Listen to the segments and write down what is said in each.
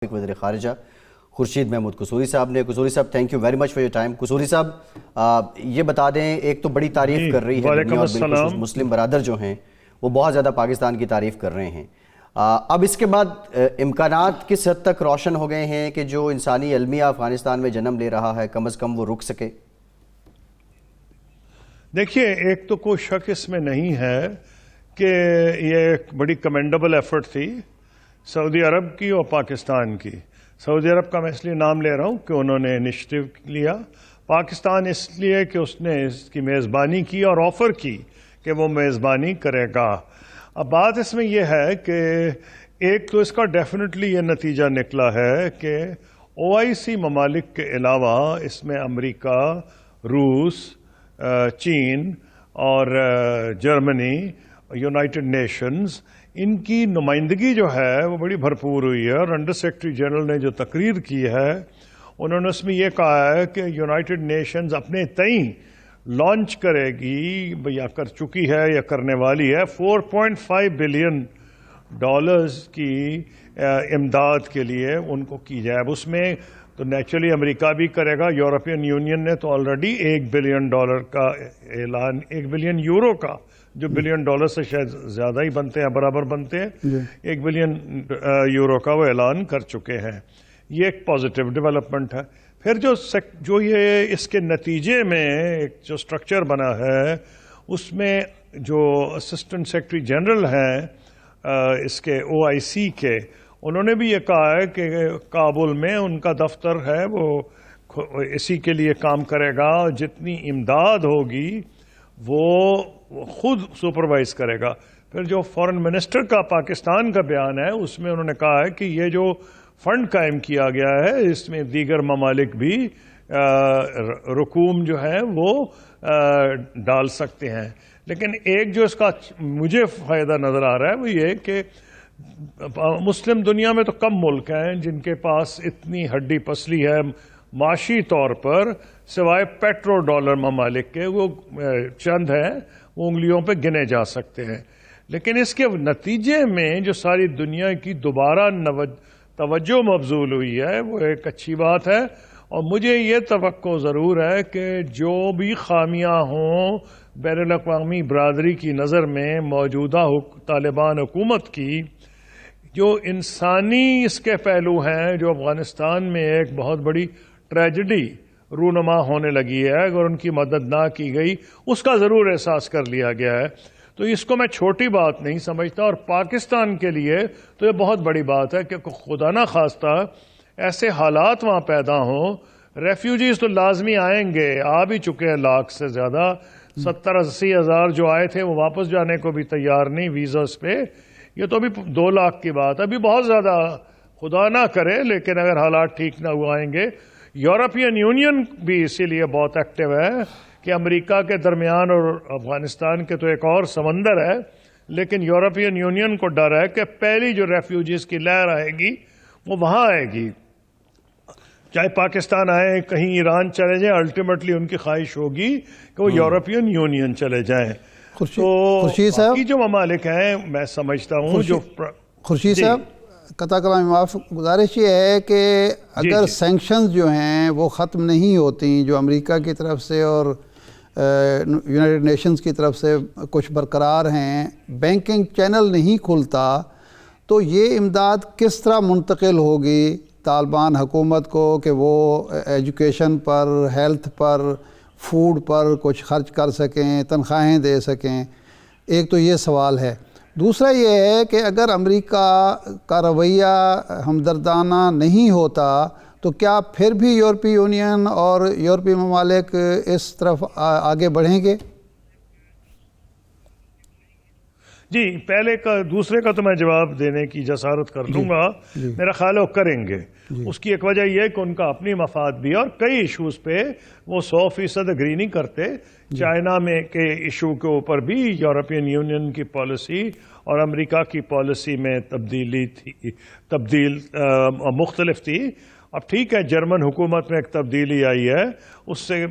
وزیر خارجہ خورشید محمود قصوری صاحب نے. قصوری صاحب thank you very much for your time. Kasuri صاحب یہ بتا دیں، ایک تو بڑی تعریف کر رہی ہے دنیا اور بالخصوص مسلم برادر جو ہیں وہ بہت زیادہ پاکستان کی تعریف کر رہے ہیں. اب اس کے بعد امکانات کس حد تک روشن ہو گئے ہیں کہ جو انسانی المیہ افغانستان میں جنم لے رہا ہے کم از کم وہ رک سکے؟ دیکھیے، ایک تو کوئی شک اس میں نہیں ہے کہ یہ ایک بڑی کمینڈیبل ایفرٹ تھی سعودی عرب کی اور پاکستان کی. سعودی عرب کا میں اس لیے نام لے رہا ہوں کہ انہوں نے انیشیٹو لیا، پاکستان اس لیے کہ اس نے اس کی میزبانی کی اور آفر کی کہ وہ میزبانی کرے گا. اب بات اس میں یہ ہے کہ ایک تو اس کا ڈیفینیٹلی یہ نتیجہ نکلا ہے کہ OIC ممالک کے علاوہ اس میں امریکہ، روس، چین اور جرمنی، یونائٹڈ نیشنز، ان کی نمائندگی جو ہے وہ بڑی بھرپور ہوئی ہے. اور انڈر سیکرٹری جنرل نے جو تقریر کی ہے انہوں نے اس میں یہ کہا ہے کہ یونائٹڈ نیشنز اپنے تئیں لانچ کرے گی یا کر چکی ہے یا کرنے والی ہے 4.5 بلین ڈالرز کی امداد کے لیے ان کو کی جائے. اب اس میں تو نیچرلی امریکہ بھی کرے گا، یورپین یونین نے تو آلریڈی $1 بلین کا اعلان، 1 بلین یورو کا، جو بلین ڈالر سے شاید زیادہ ہی بنتے ہیں، برابر بنتے ہیں، 1 بلین یورو کا وہ اعلان کر چکے ہیں. یہ ایک پازیٹیو ڈیولپمنٹ ہے. پھر جو یہ اس کے نتیجے میں ایک جو سٹرکچر بنا ہے اس میں جو اسسٹنٹ سیکرٹری جنرل ہیں اس کے OIC کے، انہوں نے بھی یہ کہا ہے کہ کابل میں ان کا دفتر ہے وہ اسی کے لیے کام کرے گا، جتنی امداد ہوگی وہ خود سپروائز کرے گا. پھر جو فارن منسٹر کا پاکستان کا بیان ہے اس میں انہوں نے کہا ہے کہ یہ جو فنڈ قائم کیا گیا ہے اس میں دیگر ممالک بھی رقوم جو ہے وہ ڈال سکتے ہیں. لیکن ایک جو اس کا مجھے فائدہ نظر آ رہا ہے وہ یہ کہ مسلم دنیا میں تو کم ملک ہیں جن کے پاس اتنی ہڈی پسلی ہے معاشی طور پر، سوائے پیٹرو ڈالر ممالک کے وہ چند ہیں، وہ انگلیوں پہ گنے جا سکتے ہیں. لیکن اس کے نتیجے میں جو ساری دنیا کی دوبارہ توجہ مبذول ہوئی ہے وہ ایک اچھی بات ہے. اور مجھے یہ توقع ضرور ہے کہ جو بھی خامیاں ہوں بین الاقوامی برادری کی نظر میں موجودہ طالبان حکومت کی، جو انسانی اس کے پہلو ہیں، جو افغانستان میں ایک بہت بڑی ٹریجڈی رونما ہونے لگی ہے، اگر ان کی مدد نہ کی گئی اس کا ضرور احساس کر لیا گیا ہے. تو اس کو میں چھوٹی بات نہیں سمجھتا، اور پاکستان کے لیے تو یہ بہت بڑی بات ہے کہ خدا نہ خواستہ ایسے حالات وہاں پیدا ہوں. ریفیوجیز تو لازمی آئیں گے، آ بھی چکے ہیں لاکھ سے زیادہ، 70-80 ہزار جو آئے تھے وہ واپس جانے کو بھی تیار نہیں ویزاز پہ. یہ تو ابھی 2 لاکھ کی بات ہے، ابھی بہت زیادہ خدا نہ کرے لیکن اگر حالات ٹھیک نہ ہو آئیں گے. یورپین یونین بھی اسی لیے بہت ایکٹیو ہے کہ امریکہ کے درمیان اور افغانستان کے تو ایک اور سمندر ہے، لیکن یورپین یونین کو ڈر ہے کہ پہلی جو ریفیوجیز کی لہر آئے گی وہ وہاں آئے گی، چاہے پاکستان آئے، کہیں ایران چلے جائیں، الٹیمیٹلی ان کی خواہش ہوگی کہ وہ یورپین یونین چلے جائیں. خورشید صاحب، باقی جو ممالک ہیں میں سمجھتا ہوں جو خورشید صاحب قطع کلام معاف، گزارش یہ ہے کہ اگر سینکشنز جو ہیں وہ ختم نہیں ہوتی جو امریکہ کی طرف سے اور یونائٹڈ نیشنز کی طرف سے کچھ برقرار ہیں، بینکنگ چینل نہیں کھلتا، تو یہ امداد کس طرح منتقل ہوگی طالبان حکومت کو کہ وہ ایجوکیشن پر، ہیلتھ پر، فوڈ پر کچھ خرچ کر سکیں، تنخواہیں دے سکیں؟ ایک تو یہ سوال ہے. دوسرا یہ ہے کہ اگر امریکہ کا رویہ ہمدردانہ نہیں ہوتا تو کیا پھر بھی یورپی یونین اور یورپی ممالک اس طرف آگے بڑھیں گے؟ جی، پہلے کا دوسرے کا تو میں جواب دینے کی جسارت کر لوں گا. میرا خیال ہے وہ کریں گے. اس کی ایک وجہ یہ ہے کہ ان کا اپنی مفاد بھی ہے اور کئی ایشوز پہ وہ 100% اگری نہیں کرتے. چائنا میں کے ایشو کے اوپر بھی یورپین یونین کی پالیسی اور امریکہ کی پالیسی میں تبدیل مختلف تھی، اب ٹھیک ہے جرمن حکومت میں ایک تبدیلی آئی ہے، اس سے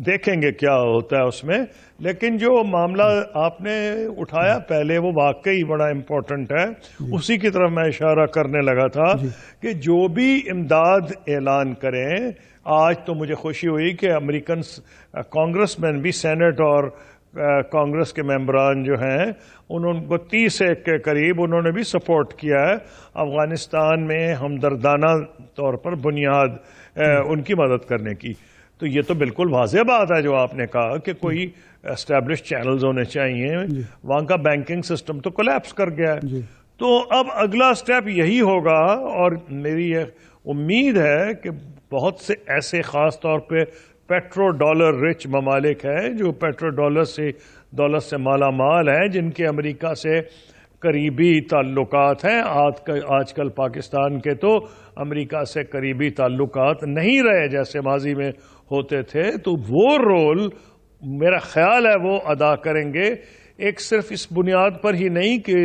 دیکھیں گے کیا ہوتا ہے اس میں، لیکن جو معاملہ آپ نے اٹھایا پہلے وہ واقعی بڑا امپورٹنٹ ہے، اسی کی طرف میں اشارہ کرنے لگا تھا کہ جو بھی امداد اعلان کریں، آج تو مجھے خوشی ہوئی کہ امریکن کانگریس مین بھی سینٹ اور کانگریس کے ممبران جو ہیں انہوں کو 30 کے قریب انہوں نے بھی سپورٹ کیا ہے افغانستان میں ہمدردانہ طور پر بنیاد ان کی مدد کرنے کی. تو یہ تو بالکل واضح بات ہے جو آپ نے کہا کہ کوئی اسٹیبلش چینلز ہونے چاہیے. وہاں کا بینکنگ سسٹم تو کولیپس کر گیا ہے. تو اب اگلا سٹیپ یہی ہوگا، اور میری یہ امید ہے کہ بہت سے ایسے خاص طور پہ پیٹرو ڈالر رچ ممالک ہیں جو پیٹرو دولت سے مالا مال ہیں، جن کے امریکہ سے قریبی تعلقات ہیں. آج کل پاکستان کے تو امریکہ سے قریبی تعلقات نہیں رہے جیسے ماضی میں ہوتے تھے. تو وہ رول میرا خیال ہے وہ ادا کریں گے، ایک صرف اس بنیاد پر ہی نہیں کہ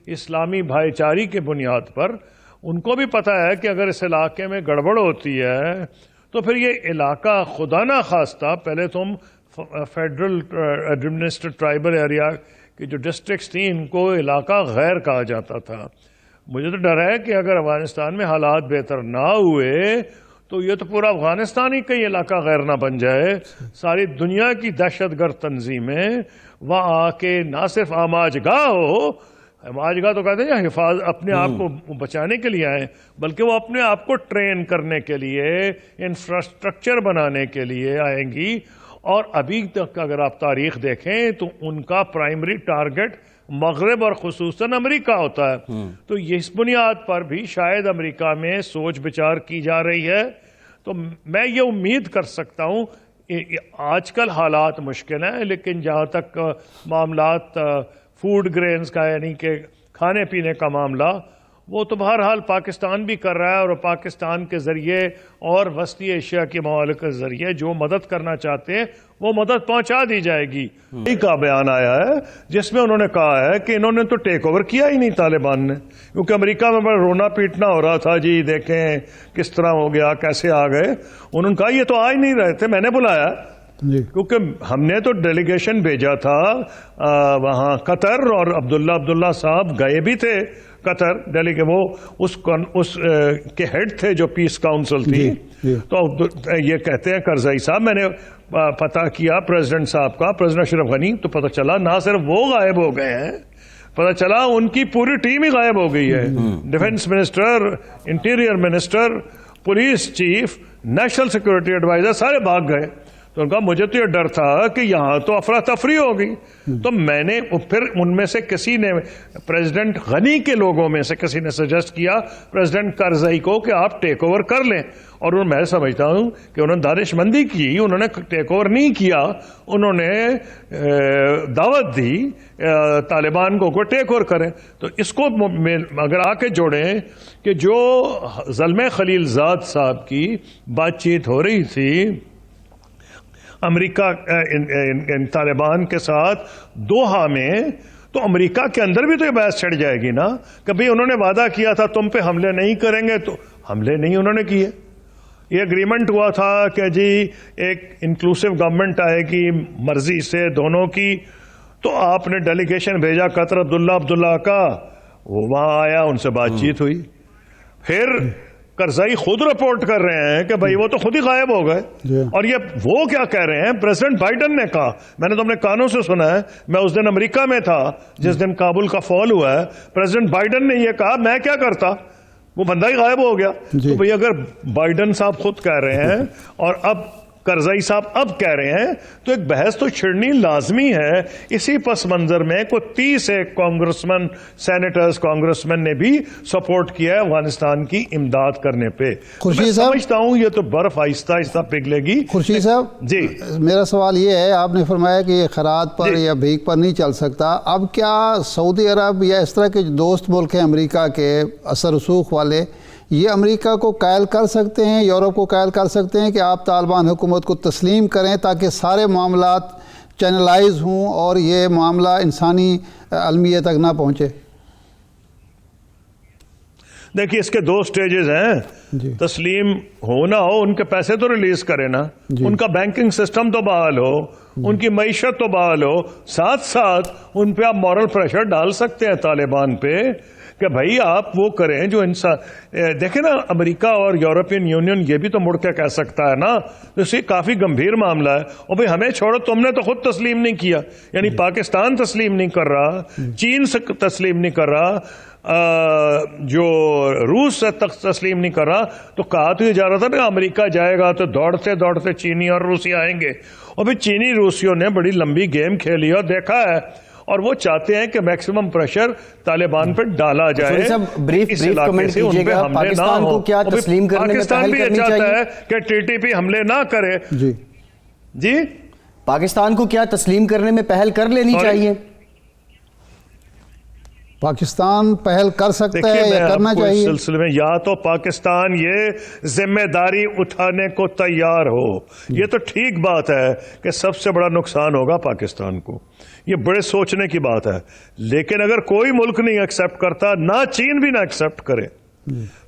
اسلامی بھائی چارے کی بنیاد پر. ان کو بھی پتہ ہے کہ اگر اس علاقے میں گڑبڑ ہوتی ہے تو پھر یہ علاقہ خدا نہ خواستہ، پہلے تم فیڈرل ایڈمنسٹریٹ ٹرائبل ایریا کی جو ڈسٹرکٹس تھیں ان کو علاقہ غیر کہا جاتا تھا. مجھے تو ڈر ہے کہ اگر افغانستان میں حالات بہتر نہ ہوئے تو یہ تو پورا افغانستان ہی کئی علاقہ غیر نہ بن جائے. ساری دنیا کی دہشت گرد تنظیمیں وہاں آ کے نہ صرف آماج گاہ ہو، آماج گاہ تو کہتے ہیں حفاظت اپنے آپ کو بچانے کے لیے آئیں، بلکہ وہ اپنے آپ کو ٹرین کرنے کے لیے، انفراسٹرکچر بنانے کے لیے آئیں گی. اور ابھی تک اگر آپ تاریخ دیکھیں تو ان کا پرائمری ٹارگٹ مغرب اور خصوصاً امریکہ ہوتا ہے. تو اس بنیاد پر بھی شاید امریکہ میں سوچ بچار کی جا رہی ہے. تو میں یہ امید کر سکتا ہوں، آج کل حالات مشکل ہیں لیکن جہاں تک معاملات فوڈ گرینز کا یعنی کہ کھانے پینے کا معاملہ، وہ تو بہرحال پاکستان بھی کر رہا ہے، اور پاکستان کے ذریعے اور وسطی ایشیا کے ممالک کے ذریعے جو مدد کرنا چاہتے ہیں وہ مدد پہنچا دی جائے گی. یہی کا بیان آیا ہے جس میں انہوں نے کہا ہے کہ انہوں نے تو ٹیک اوور کیا ہی نہیں طالبان نے، کیونکہ امریکہ میں بڑا رونا پیٹنا ہو رہا تھا، جی دیکھیں کس طرح ہو گیا، کیسے آ گئے. انہوں نے کہا یہ تو آ ہی نہیں رہے تھے، میں نے بلایا کیونکہ ہم نے تو ڈیلیگیشن بھیجا تھا وہاں قطر، اور عبداللہ صاحب گئے بھی تھے قطر دہلی کے، وہ اس کے ہیڈ تھے جو پیس کاؤنسل تھی. تو یہ کہتے ہیں کرزئی صاحب، میں نے پتہ کیا پریزیڈنٹ صاحب کا، پریزیڈنٹ اشرف غنی، تو پتہ چلا نہ صرف وہ غائب ہو گئے ہیں، پتہ چلا ان کی پوری ٹیم ہی غائب ہو گئی ہے. Defence minister, interior minister, police chief, national security adviser سارے بھاگ گئے. تو ان کا مجھے تو یہ ڈر تھا کہ یہاں تو افراتفری ہو گئی. تو میں نے پھر ان میں سے کسی نے، پریزیڈنٹ غنی کے لوگوں میں سے کسی نے سجیسٹ کیا پریزیڈنٹ کرزئی کو کہ آپ ٹیک اوور کر لیں. اور میں سمجھتا ہوں کہ انہوں نے دانش مندی کی، انہوں نے ٹیک اوور نہیں کیا، انہوں نے دعوت دی طالبان کو ٹیک اوور کریں. تو اس کو اگر آ کے جوڑیں کہ جو زلمے خلیل زاد صاحب کی بات چیت ہو رہی تھی امریکہ ان طالبان کے ساتھ دوحہ میں، تو امریکہ کے اندر بھی تو یہ بحث چھڑ جائے گی نا کہ بھئی انہوں نے وعدہ کیا تھا تم پہ حملے نہیں کریں گے، تو حملے نہیں انہوں نے کیے. یہ اگریمنٹ ہوا تھا کہ جی ایک انکلوسیو گورنمنٹ آئے گی مرضی سے دونوں کی. تو آپ نے ڈیلیگیشن بھیجا قطر عبداللہ کا، وہ وہاں آیا، ان سے بات چیت ہوئی. پھر کرزئی خود رپورٹ کر رہے ہیں کہ بھئی وہ تو خود ہی غائب ہو گئے. اور یہ وہ کیا کہہ رہے ہیں، پریزیڈنٹ بائیڈن نے کہا، میں نے تو اپنے کانوں سے سنا ہے، میں اس دن امریکہ میں تھا جس دن کابل کا فال ہوا ہے، پریزیڈنٹ بائیڈن نے یہ کہا میں کیا کرتا، وہ بندہ ہی غائب ہو گیا. تو بھئی اگر بائیڈن صاحب خود کہہ رہے ہیں اور اب کرزئی صاحب اب کہہ رہے ہیں تو ایک بحث تو چھڑنی لازمی ہے. اسی پس منظر میں کوئی 30 کانگریسمین، سینیٹرز، کانگریسمین نے بھی سپورٹ کیا ہے افغانستان کی امداد کرنے پہ. خورشید صاحب، سمجھتا ہوں یہ تو برف آہستہ آہستہ پگھلے گی. خورشید صاحب جی، میرا سوال یہ ہے، آپ نے فرمایا کہ یہ خیرات پر یا بھیک پر نہیں چل سکتا. اب کیا سعودی عرب یا اس طرح کے دوست ملک ہیں امریکہ کے اثر رسوخ والے، یہ امریکہ کو قائل کر سکتے ہیں، یورپ کو قائل کر سکتے ہیں کہ آپ طالبان حکومت کو تسلیم کریں تاکہ سارے معاملات چینلائز ہوں اور یہ معاملہ انسانی المیہ تک نہ پہنچے؟ دیکھیے اس کے 2 سٹیجز ہیں. تسلیم ہو نہ ہو ان کے پیسے تو ریلیز کرے نا, ان کا بینکنگ سسٹم تو بحال ہو, ان کی معیشت تو بحال ہو, ساتھ ساتھ ان پہ آپ مورل پریشر ڈال سکتے ہیں طالبان پہ کہ بھائی آپ وہ کریں جو انسان. دیکھیں نا امریکہ اور یورپین یونین یہ بھی تو مڑ کے کہہ سکتا ہے نا, تو یہ کافی گمبھیر معاملہ ہے. اور بھائی ہمیں چھوڑو, تم نے تو خود تسلیم نہیں کیا, یعنی پاکستان تسلیم نہیں کر رہا, چین سے تسلیم نہیں کر رہا, جو روس سے تسلیم نہیں کر رہا. تو کہا تو یہ جا رہا تھا کہ امریکہ جائے گا تو دوڑتے دوڑتے چینی اور روسی آئیں گے, اور پھر چینی روسیوں نے بڑی لمبی گیم کھیلی اور دیکھا ہے, اور وہ چاہتے ہیں کہ میکسیمم پریشر طالبان پر ڈالا جائے. بریف کمنٹ کیجئے گا, پاکستان کو کیا تسلیم کرنے میں پہل کرنی چاہیے؟ پاکستان بھی یہ چاہتا ہے کہ ٹی ٹی پی حملے نہ کرے. جی پاکستان کو کیا تسلیم کرنے میں پہل کر لینی چاہیے؟ پاکستان پہل کر سکتا ہے یا کرنا چاہیے؟ اس سلسلے میں یا تو پاکستان یہ ذمہ داری اٹھانے کو تیار ہو, یہ تو ٹھیک بات ہے کہ سب سے بڑا نقصان ہوگا پاکستان کو, یہ بڑے سوچنے کی بات ہے. لیکن اگر کوئی ملک نہیں ایکسپٹ کرتا, نہ چین بھی نہ ایکسپٹ کرے,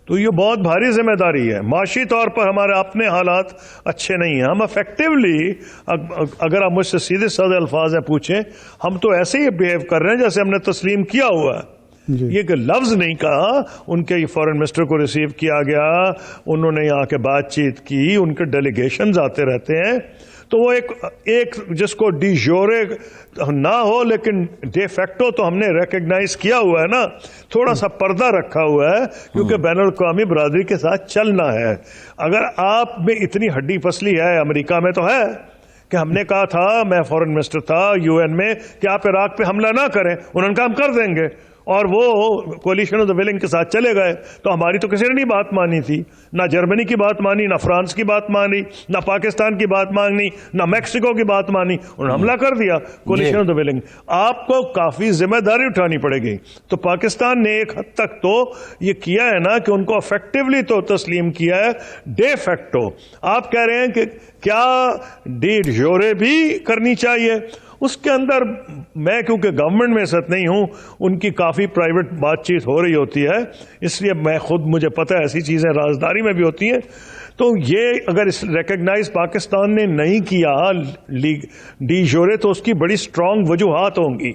تو یہ بہت بھاری ذمہ داری ہے. معاشی طور پر ہمارے اپنے حالات اچھے نہیں ہیں. ہم افیکٹولی, اگر آپ مجھ سے سیدھے سادے الفاظ میں پوچھیں, ہم تو ایسے ہی بیہیو کر رہے ہیں جیسے ہم نے تسلیم کیا ہوا ہے. یہ کہ لفظ نہیں کہا. ان کے فورن منسٹر کو ریسیو کیا گیا, انہوں نے یہاں کے بات چیت کی, ان کے ڈیلیگیشنز آتے رہتے ہیں. تو وہ ایک جس کو ڈی جورے نہ ہو لیکن ڈے فیکٹو تو ہم نے ریکگنائز کیا ہوا ہے نا, تھوڑا سا پردہ رکھا ہوا ہے کیونکہ بین الاقوامی برادری کے ساتھ چلنا ہے. اگر آپ میں اتنی ہڈی پسلی ہے, امریکہ میں تو ہے کہ ہم نے کہا تھا, میں فورن منسٹر تھا یو این میں, کہ آپ عراق پہ حملہ نہ کریں, انہوں نے کہا ہم کر دیں گے, اور وہ کولیشن آف دی ولنگ کے ساتھ چلے گئے. تو ہماری تو کسی نے نہیں بات مانی تھی, نہ جرمنی کی بات مانی, نہ فرانس کی بات مانی, نہ پاکستان کی بات مانی, نہ میکسیکو کی بات مانی, انہوں نے حملہ کر دیا کولیشن آف دی ولنگ. آپ کو کافی ذمہ داری اٹھانی پڑے گی. تو پاکستان نے ایک حد تک تو یہ کیا ہے نا کہ ان کو افیکٹولی تو تسلیم کیا ہے ڈے فیکٹو. آپ کہہ رہے ہیں کہ کیا ڈی جورے بھی کرنی چاہیے. اس کے اندر میں کیونکہ گورنمنٹ میں ساتھ نہیں ہوں, ان کی کافی پرائیویٹ بات چیت ہو رہی ہوتی ہے, اس لیے میں خود, مجھے پتہ ہے ایسی چیزیں رازداری میں بھی ہوتی ہیں. تو یہ اگر اس ریکگنائز پاکستان نے نہیں کیا ڈی جورے, تو اس کی بڑی سٹرونگ وجوہات ہوں گی.